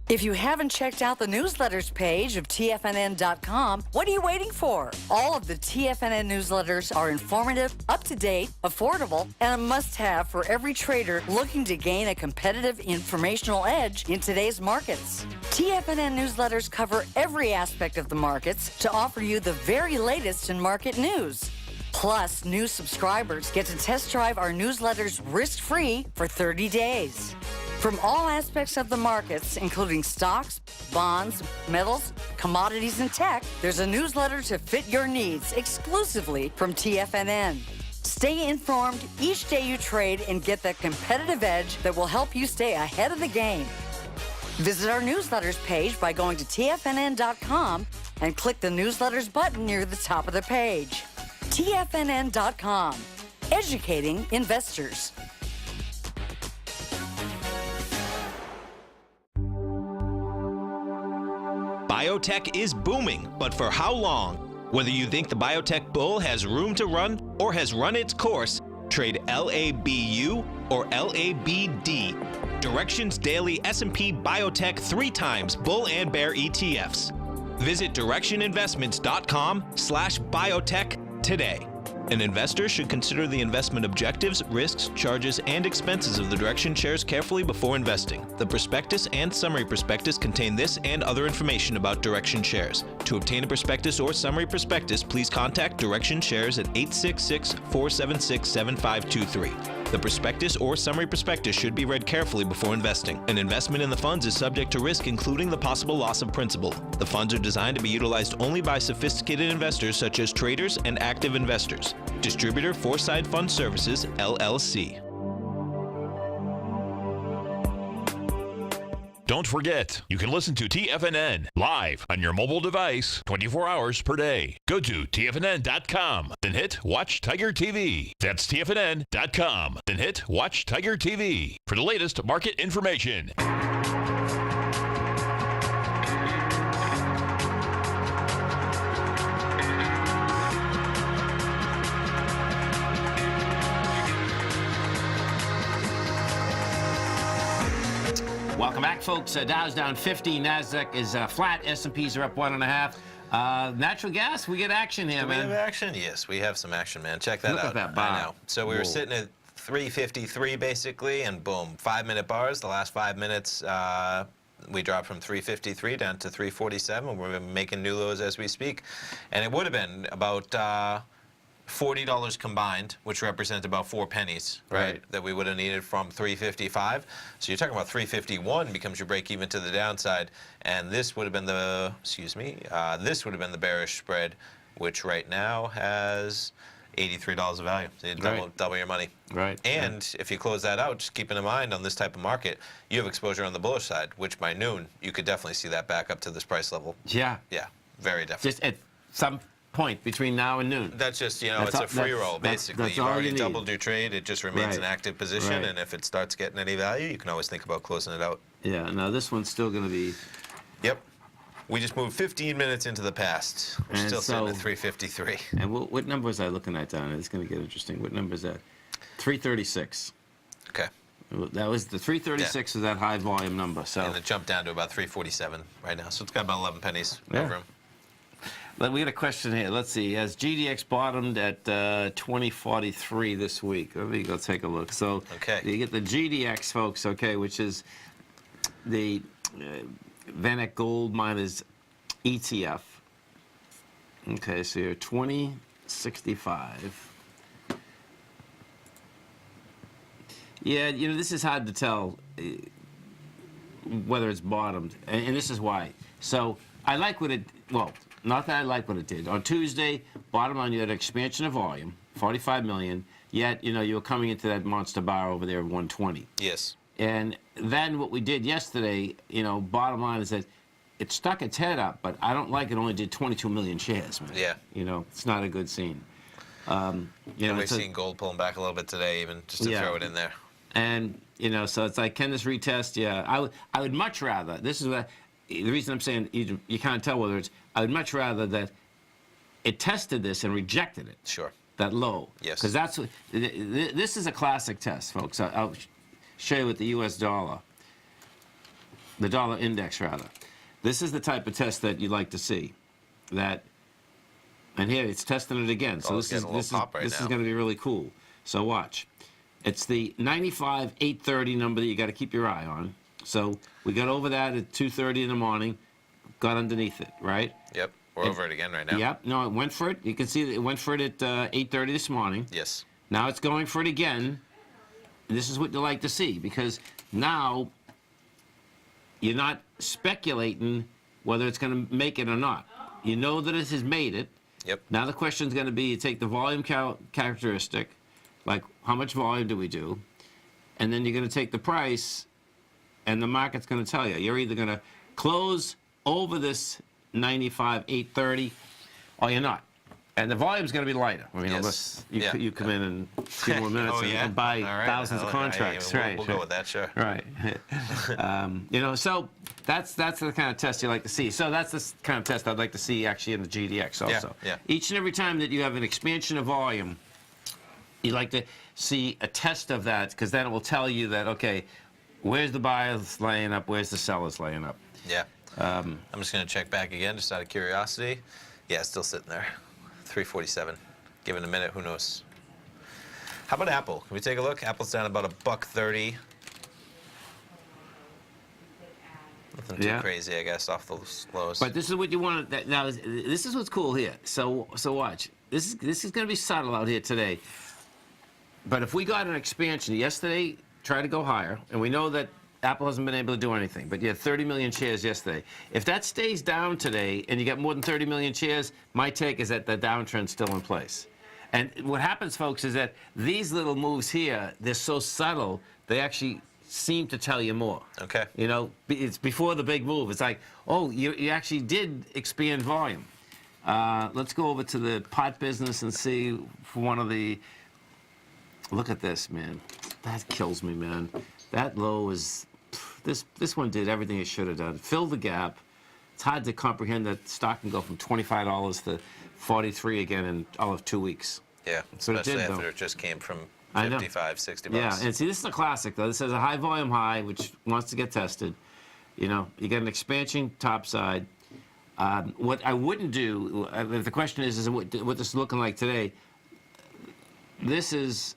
G: If you haven't checked out the newsletters page of TFNN.com, what are you waiting for? All of the TFNN newsletters are informative, up-to-date, affordable, and a must-have for every trader looking to gain a competitive informational edge in today's markets. TFNN newsletters cover every aspect of the markets to offer you the very latest in market news. Plus, new subscribers get to test drive our newsletters risk-free for 30 days. From all aspects of the markets, including stocks, bonds, metals, commodities, and tech, there's a newsletter to fit your needs exclusively from TFNN. Stay informed each day you trade and get that competitive edge that will help you stay ahead of the game. Visit our newsletters page by going to TFNN.com and click the newsletters button near the top of the page. TFNN.com. Educating investors.
E: Biotech is booming, but for how long? Whether you think the biotech bull has room to run or has run its course, trade LABU or LABD. Direction's daily S&P Biotech 3 times bull and bear ETFs. Visit directioninvestments.com/biotech today. An investor should consider the investment objectives, risks, charges, and expenses of the Direction shares carefully before investing. The prospectus and summary prospectus contain this and other information about Direction shares. To obtain a prospectus or summary prospectus, please contact Direction shares at 866-476-7523. The prospectus or summary prospectus should be read carefully before investing. An investment in the funds is subject to risk, including the possible loss of principal. The funds are designed to be utilized only by sophisticated investors such as traders and active investors. Distributor Foreside Fund Services, LLC.
A: Don't forget, you can listen to TFNN live on your mobile device 24 hours per day. Go to TFNN.com, then hit Watch Tiger TV. That's TFNN.com, then hit Watch Tiger TV for the latest market information.
B: Welcome back, folks. Dow's down 50. Nasdaq is flat. S&Ps are up 1.5. Natural gas, we get action here, man.
C: We have action? Yes, we have some action, man. Check that out.
B: Look at that bar.
C: I know. So we were sitting at 353 basically, and boom, 5-minute bars. The last 5 minutes, we dropped from 353 down to 347. We're making new lows as we speak, and it would have been about $40 combined, which represents about 4 pennies, right? That we would have needed from 355. So you're talking about 351 becomes your break even to the downside, and this would have been the, this would have been the bearish spread, which right now has $83 of value. So you double your money.
B: Right.
C: And if you close that out, just keeping in mind on this type of market, you have exposure on the bullish side, which by noon you could definitely see that back up to this price level.
B: Yeah.
C: Yeah, very definitely.
B: Just at some point between now and noon.
C: That's just, it's a free roll, basically. You've already doubled your trade. It just remains an active position, and if it starts getting any value, you can always think about closing it out.
B: Yeah, now this one's still going to be...
C: Yep. We just moved 15 minutes into the past. We're still sitting at 353.
B: And what number was I looking at down? It's going to get interesting. What number is that? 336.
C: Okay.
B: That was the 336 is that high volume number. So.
C: And it jumped down to about 347 right now. So it's got about 11 pennies over him.
B: But we got a question here. Let's see. Has GDX bottomed at 2043 this week? Let me go take a look. So you get the GDX, folks, which is the VanEck Gold Miners ETF. Okay, so you're 2065. Yeah, this is hard to tell whether it's bottomed, and this is why. So I like what it, not that I like what it did. On Tuesday, bottom line, you had an expansion of volume, 45 million, yet, you were coming into that monster bar over there of 120.
C: Yes. And
B: then what we did yesterday, bottom line is that it stuck its head up, but I don't like it only did 22 million shares, man.
C: Yeah.
B: It's not a good scene.
C: We've seen gold pulling back a little bit today, even, just to throw it in there.
B: And, so it's like, can this retest? Yeah. I would much rather, this is what, the reason I'm saying you can't tell whether it's, I would much rather that it tested this and rejected it.
C: Sure.
B: That low.
C: Yes.
B: Because that's what, this is a classic test, folks. I'll show you with the U.S. dollar, the dollar index, rather. This is the type of test that you'd like to see. And here, it's testing it again. So this is going to be really cool. So watch. It's the 95,830 number that you got to keep your eye on. So we got over that at 2:30 in the morning, got underneath it, right?
C: Yep, we're over it again right now.
B: Yep, no, it went for it. You can see that it went for it at 8:30 this morning.
C: Yes.
B: Now it's going for it again. This is what you like to see, because now you're not speculating whether it's going to make it or not. You know that it has made it.
C: Yep.
B: Now the question is going to be, you take the volume characteristic, like how much volume do we do, and then you're going to take the price, and the market's going to tell you. You're either going to close over this 95,830, or you're not. And the volume's going to be lighter. I mean,
C: Yes.
B: unless you come in in a few more minutes and buy thousands of contracts.
C: We'll go with that, sure.
B: Right. So that's the kind of test you like to see. So that's the kind of test I'd like to see actually in the GDX also.
C: Yeah.
B: Each and every time that you have an expansion of volume, you like to see a test of that, because then it will tell you that, okay, where's the buyers laying up, where's the sellers laying up.
C: Yeah. I'm just going to check back again, just out of curiosity. Yeah, still sitting there. 347. Give it a minute, who knows. How about Apple? Can we take a look? Apple's down about $1.30. Nothing too crazy, I guess, off the lows.
B: But this is what you want to, now, this is what's cool here. So watch. This is going to be subtle out here today. But if we got an expansion, yesterday tried to go higher, and we know that Apple hasn't been able to do anything, but you had 30 million shares yesterday. If that stays down today and you get more than 30 million shares, my take is that the downtrend's still in place. And what happens, folks, is that these little moves here, they're so subtle, they actually seem to tell you more.
C: Okay.
B: You know, it's before the big move. It's like, oh, you actually did expand volume. Let's go over to the pot business and see for one of the, look at this, man. That kills me, man. That low is, this one did everything it should have done. Fill the gap. It's hard to comprehend that stock can go from $25 to $43 again in all of 2 weeks.
C: Yeah,
B: So it
C: especially
B: did,
C: after
B: though.
C: it just came from
B: I know.
C: 55, 60
B: Yeah,
C: bucks.
B: and see, this is a classic, though. This has a high volume high, which wants to get tested. You know, you get an expansion top side. What I wouldn't do, if the question is what this is looking like today, this is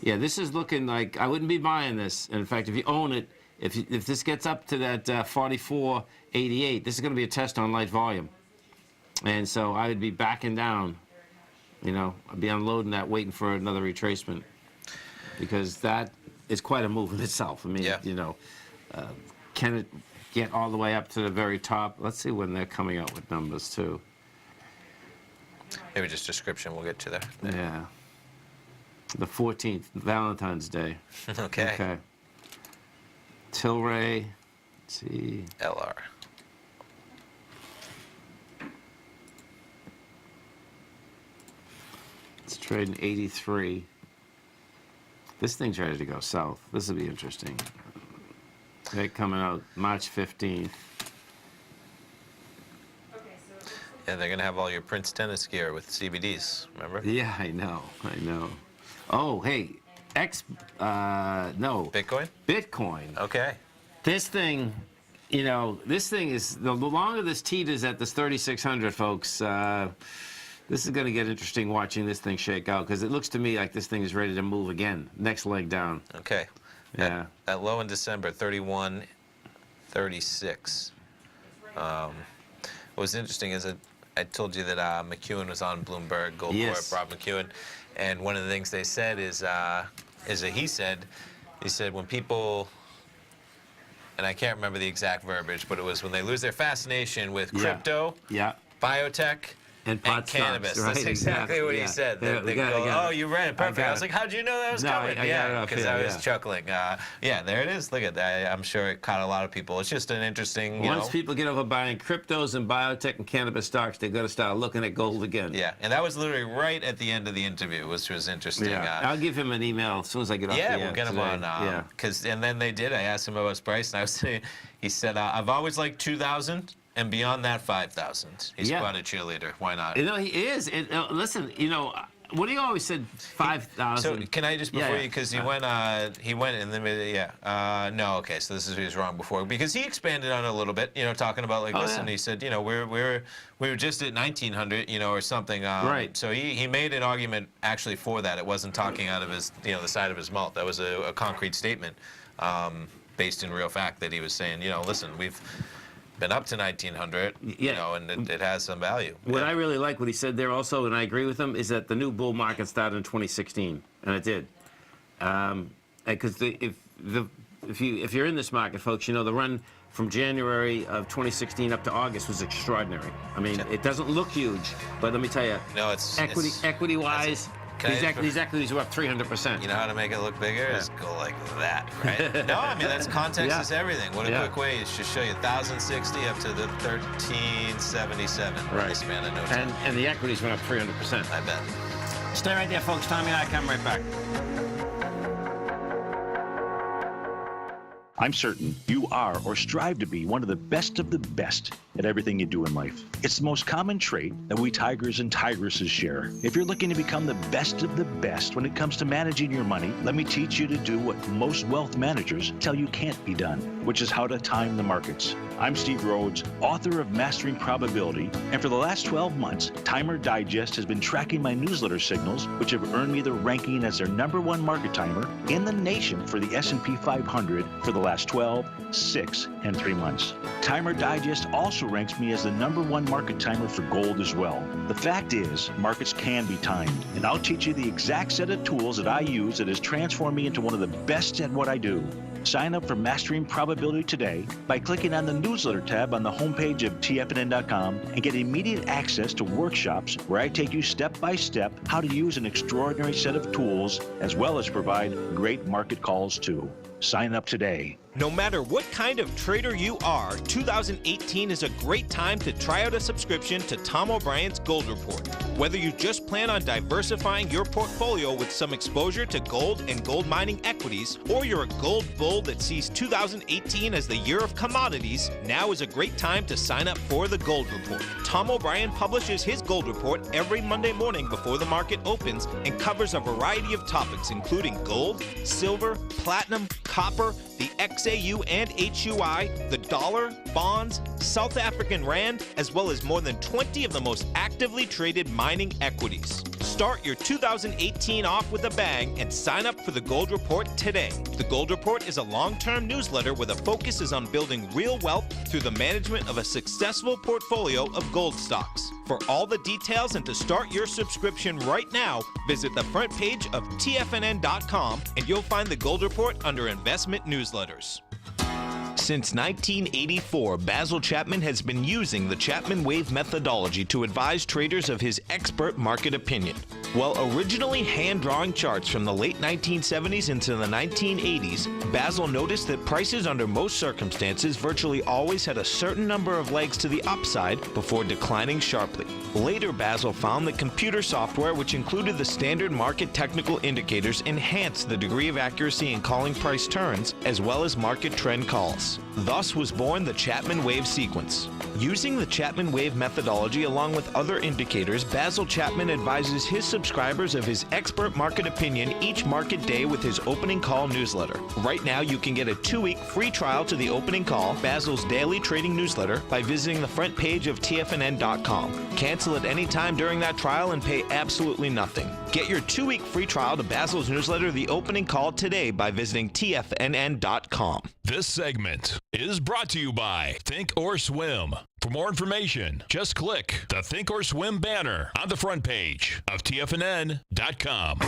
B: yeah, this is looking like, I wouldn't be buying this. And in fact, if you own it, if this gets up to that 44.88, this is going to be a test on light volume. And so I would be backing down. You know, I'd be unloading that, waiting for another retracement, because that is quite a move in itself. I mean, you know, can it get all the way up to the very top? Let's see when they're coming out with numbers, too.
C: Maybe just description, we'll get to there.
B: Yeah. The 14th, Valentine's Day.
C: Okay.
B: Okay. Tilray, let's see.
C: LR.
B: It's trading 83. This thing's ready to go south. This will be interesting. They're coming out March 15th.
C: Yeah, they're going to have all your Prince tennis gear with CBDs, remember?
B: Yeah, I know. Oh, hey, no.
C: Bitcoin?
B: Bitcoin.
C: Okay.
B: This thing, you know, this thing is, the longer this teeters at this 3,600, folks, this is going to get interesting watching this thing shake out, because it looks to me like this thing is ready to move again. Next leg down.
C: Okay.
B: Yeah.
C: That low in December, 31.36. What was interesting is that I told you that McEwen was on Bloomberg, Goldcorp, Rob McEwen, and one of the things they said is that he said when people, and I can't remember the exact verbiage, but it was when they lose their fascination with crypto, biotech, and cannabis.
B: Stocks, right?
C: That's exactly what he said. They go, oh, you read it perfect. I was like, how'd you know that was coming? Yeah, because I was chuckling. Yeah, there it is. Look at that. I'm sure it caught a lot of people. It's just an interesting,
B: Once people get over buying cryptos and biotech and cannabis stocks, they're going to start looking at gold again.
C: Yeah, and that was literally right at the end of the interview, which was interesting.
B: Yeah. I'll give him an email as soon as I get off the air.
C: Yeah, we'll get him on. And then they did. I asked him about his price, and I was saying, he said, I've always liked 2,000. And beyond that, 5,000. He's quite a cheerleader. Why not?
B: You know, he is. Listen, you know, what he always said, 5,000.
C: So can I just, before you, because he went and then, no, okay, so this is, he was wrong before, because he expanded on it a little bit, you know, talking about, like, listen, he said, you know, we were just at 1,900, you know, or something.
B: Right.
C: So he made an argument actually for that. It wasn't talking out of his, you know, the side of his mouth. That was a concrete statement based in real fact that he was saying, you know, listen, we've been up to 1,900, you know, and it has some value.
B: What I really like what he said there also, and I agree with him, is that the new bull market started in 2016, and it did. Because if you're in this market, folks, you know the run from January of 2016 up to August was extraordinary. I mean, it doesn't look huge, but let me tell you,
C: no, it's
B: equity-wise. These equities were up 300%.
C: You know how to make it look bigger? Is go like that, right? No, I mean, that's context is everything. What a quick way is to show you 1,060 up to the 1,377 in the span of no time.
B: And the equities went up 300%.
C: I bet.
B: Stay right there, folks. Tommy and I come right back.
H: I'm certain you are or strive to be one of the best at everything you do in life. It's the most common trait that we tigers and tigresses share. If you're looking to become the best of the best when it comes to managing your money, let me teach you to do what most wealth managers tell you can't be done, which is how to time the markets. I'm Steve Rhodes, author of Mastering Probability, and for the last 12 months, Timer Digest has been tracking my newsletter signals, which have earned me the ranking as their #1 market timer in the nation for the S&P 500 for the last 12, 6, and 3 months. Timer Digest also ranks me as the #1 market timer for gold as well. The fact is, markets can be timed, and I'll teach you the exact set of tools that I use that has transformed me into one of the best at what I do. Sign up for Mastering Probability today by clicking on the newsletter tab on the homepage of TFNN.com and get immediate access to workshops where I take you step by step how to use an extraordinary set of tools as well as provide great market calls too. Sign up today.
E: No matter what kind of trader you are, 2018 is a great time to try out a subscription to Tom O'Brien's Gold Report. Whether you just plan on diversifying your portfolio with some exposure to gold and gold mining equities, or you're a gold bull that sees 2018 as the year of commodities, now is a great time to sign up for the Gold Report. Tom O'Brien publishes his Gold Report every Monday morning before the market opens and covers a variety of topics including gold, silver, platinum, copper, the XAU and HUI, the dollar, bonds, South African rand, as well as more than 20 of the most actively traded mining equities. Start your 2018 off with a bang and sign up for the Gold Report today. The Gold Report is a long-term newsletter where the focus is on building real wealth through the management of a successful portfolio of gold stocks. For all the details and to start your subscription right now, visit the front page of TFNN.com and you'll find the Gold Report under Investment Newsletters. Since 1984, Basil Chapman has been using the Chapman Wave methodology to advise traders of his expert market opinion. While originally hand-drawing charts from the late 1970s into the 1980s, Basil noticed that prices under most circumstances virtually always had a certain number of legs to the upside before declining sharply. Later, Basil found that computer software, which included the standard market technical indicators, enhanced the degree of accuracy in calling price turns, as well as market trend calls. Thus was born the Chapman Wave sequence. Using the Chapman Wave methodology along with other indicators, Basil Chapman advises his subscribers of his expert market opinion each market day with his opening call newsletter. Right now, you can get a 2-week free trial to the opening call, Basil's daily trading newsletter, by visiting the front page of TFNN.com. Cancel at any time during that trial and pay absolutely nothing. Get your 2-week free trial to Basil's newsletter, The Opening Call, today by visiting TFNN.com.
A: This segment is brought to you by Think or Swim. For more information, just click the Think or Swim banner on the front page of TFNN.com.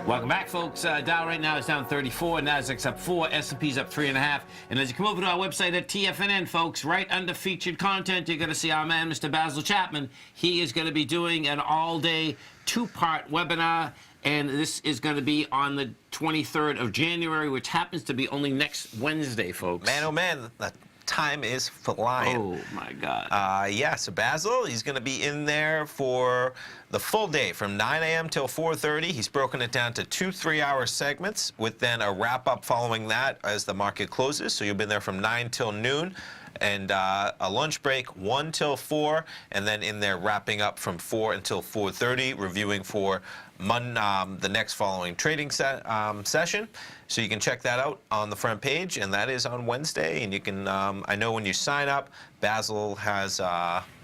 B: Welcome back, folks. Dow right now is down 34, Nasdaq's up 4, S&P's up 3.5. And as you come over to our website at TFNN, folks, right under featured content, you're going to see our man, Mr. Basil Chapman. He is going to be doing an all-day 2-part webinar, and this is going to be on the 23rd of January, which happens to be only next Wednesday, folks.
C: Man, oh man, the time is flying.
B: Oh, my God.
C: Yeah, so Basil, he's going to be in there for the full day from 9 a.m. till 4:30. He's broken it down to 2 3-hour segments with then a wrap-up following that as the market closes. So you'll be there from 9 till noon. And a lunch break 1 till 4, and then in there wrapping up from 4 until 4:30, reviewing for the next following trading session. So you can check that out on the front page, and that is on Wednesday. And you can, I know when you sign up, Basil has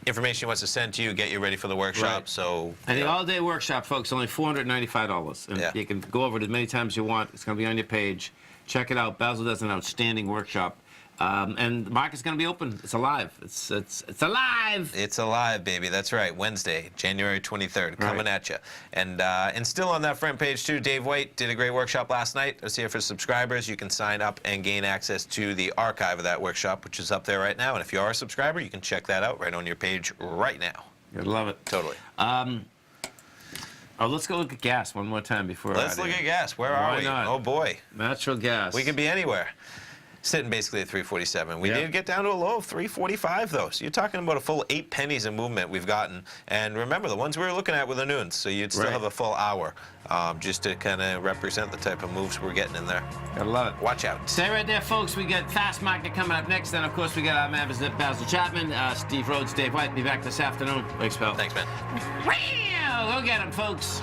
C: information he wants to send to you, get you ready for the workshop.
B: Right.
C: So
B: and the all-day workshop, folks, only $495. And you can go over it as many times as you want. It's going to be on your page. Check it out. Basil does an outstanding workshop. And the market's going to be open. It's alive. It's alive.
C: It's alive, baby. That's right. Wednesday, January 23rd, coming at you. And still on that front page, too, Dave White did a great workshop last night. It's here for subscribers. You can sign up and gain access to the archive of that workshop, which is up there right now. And if you are a subscriber, you can check that out right on your page right now.
B: You'd love it.
C: Totally.
B: Let's go look at gas one more time before.
C: Let's look at gas. Where are we?
B: Not?
C: Oh, boy.
B: Natural gas.
C: We could be anywhere. Sitting basically at 347. We did get down to a low of 345, though. So you're talking about a full 8 pennies in movement we've gotten. And remember, the ones we were looking at were the noons, so you'd still have a full hour just to kind of represent the type of moves we're getting in there.
B: Gotta love it.
C: Watch out.
B: Stay right there, folks. We got Fast Market coming up next. Then, of course, we got our members, Basil Chapman, Steve Rhodes, Dave White. Be back this afternoon. Thanks, pal.
C: Thanks, man.
B: Go get him, folks.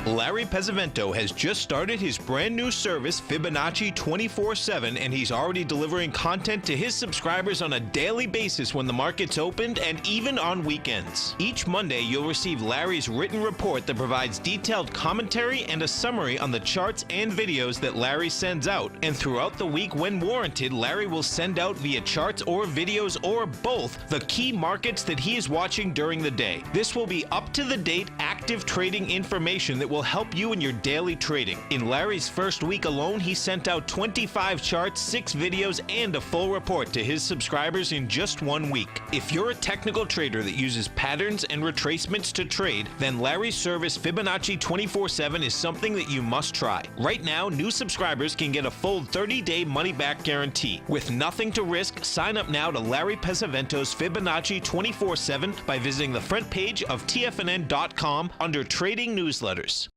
E: Larry Pesavento has just started his brand new service, Fibonacci 24/7, and he's already delivering content to his subscribers on a daily basis when the market's opened and even on weekends. Each Monday, you'll receive Larry's written report that provides detailed commentary and a summary on the charts and videos that Larry sends out. And throughout the week, when warranted, Larry will send out via charts or videos or both the key markets that he is watching during the day. This will be up-to-the-date, active trading information that will help you in your daily trading. In Larry's first week alone, he sent out 25 charts, 6 videos, and a full report to his subscribers in just 1 week. If you're a technical trader that uses patterns and retracements to trade, then Larry's service Fibonacci 24/7 is something that you must try. Right now, new subscribers can get a full 30-day money-back guarantee. With nothing to risk, sign up now to Larry Pesavento's Fibonacci 24/7 by visiting the front page of TFNN.com under Trading Newsletters.